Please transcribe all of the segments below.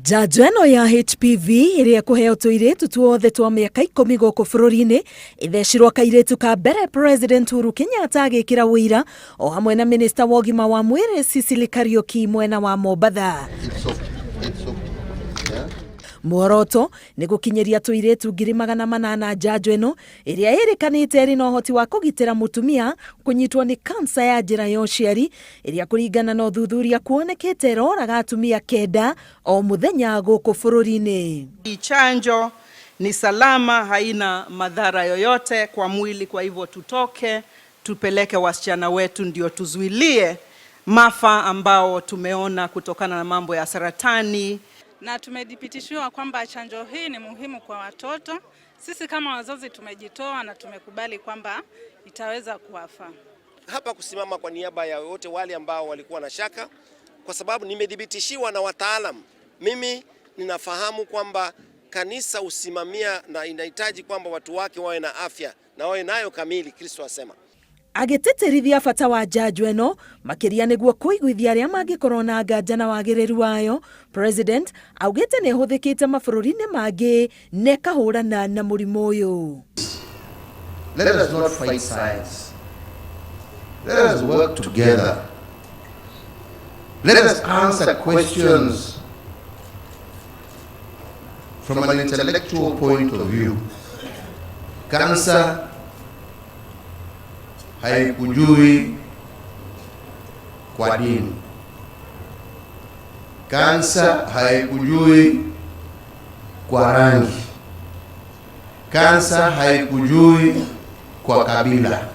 Njanjo ĩno ya HPV iria kuheo tuiritu tuothe twa miaka 10 gũkũ bũrũri-inĩ ithecirwo kairitu ka mbere President Uhuru Kenyatta agĩkĩra wĩira o hamwe na Minister wa ũgima wa mwĩrĩ Ceceni mwena wa Mombatha. Muoroto nĩ gũkinyeria tuiritu 800 njanjo ĩno iria irikaniite ĩrĩ na uhoti wa kugitĩra mutumia kunyitwo ni kansa ya njira ya uciari iria kuringana na uthuthuria kuonekete roraga atumia 9 o muthenya gũkũ bũrũri-inĩ. Chanjo ni salama, haina madhara yoyote kwa mwili, kwa hivyo tutoke tupeleke wasichana wetu ndio tuzuilie maafa ambao tumeona kutokana na mambo ya saratani. Na tumedhibitishiwa kwamba chanjo hii ni muhimu kwa watoto. Sisi kama wazazi tumejitoa na tumekubali kwamba itaweza kuwafaa. Hapa kusimama kwa niaba ya wote wale ambao walikuwa na shaka, kwa sababu nimedhibitishiwa na wataalamu. Mimi ninafahamu kwamba kanisa usimamia na inahitaji kwamba watu wake wawe na afya na wawe nayo kamili, Kristo asema. Agĩtĩtĩrithia bata wa njanjo ĩno makĩria nĩguo kũiguithia arĩa mangĩkorwo na nganja na wagĩrĩru wayo, President augĩte nĩ ĩhũthĩkĩte mabũrũri-inĩ mangĩ na ĩkahũrana na mũrimũ ũyũ. Let us not fight science. Let us work together. Let us answer questions from an intellectual point of view. Cancer haikujui kwa dini. Kansa haikujui kwa rangi. Kansa haikujui kwa kabila.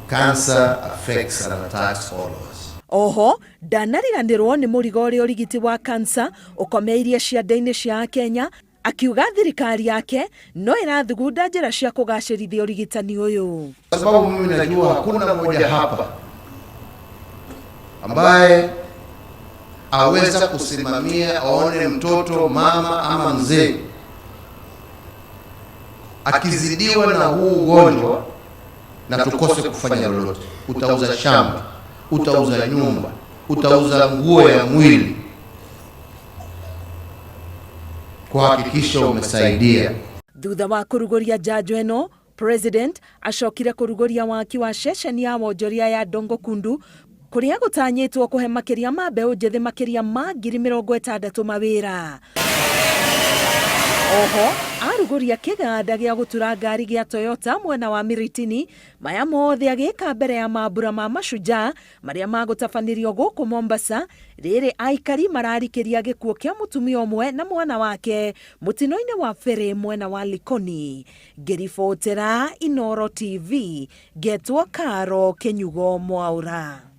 Cancer affects and attacks all of us. Oho, ndanariganĩrwo nĩ mũrigo ũrĩa ũrigiti wa kansa ũkomia iria ciande-inĩ cia Kenya, akiuga thirikari yake no irathugunda njĩra cia kũgacĩrithia ũrigitani ũyũ. Kwa sababu mimi najua hakuna mmoja hapa ambaye aweza kusimamia aone mtoto, mama ama mzee akizidiwa na huu ugonjwa na tukose kufanya lolote. Utauza shamba, utauza nyumba, utauza nguo ya mwili kuhakikisha umesaidia. Thutha wa kuruguria njanjo ĩno, President acokire kuruguria waaki wa ceceni ya wonjoria ya Dongo Kundu kuria gũtanyĩtwo kũhe makĩria ma mbeũ njĩthĩ makĩria ma 60,000 mawĩra. Oho, aruguria kĩganda gĩa gũtura ngari gĩa Toyota mwena wa Miritini, maya mothe agĩka mbere ya mambura ma mashujaa marĩa magũtabanirio gũkũ Mombasa, rĩrĩ aikari mararikĩria gĩkuũ kĩa mutumia ũmwe na mwana wake mũtino-inĩ wa ferry mwena wa Likoni. Ngĩribotera Inooro TV, Getwo Karo Kenyugo Mwaura.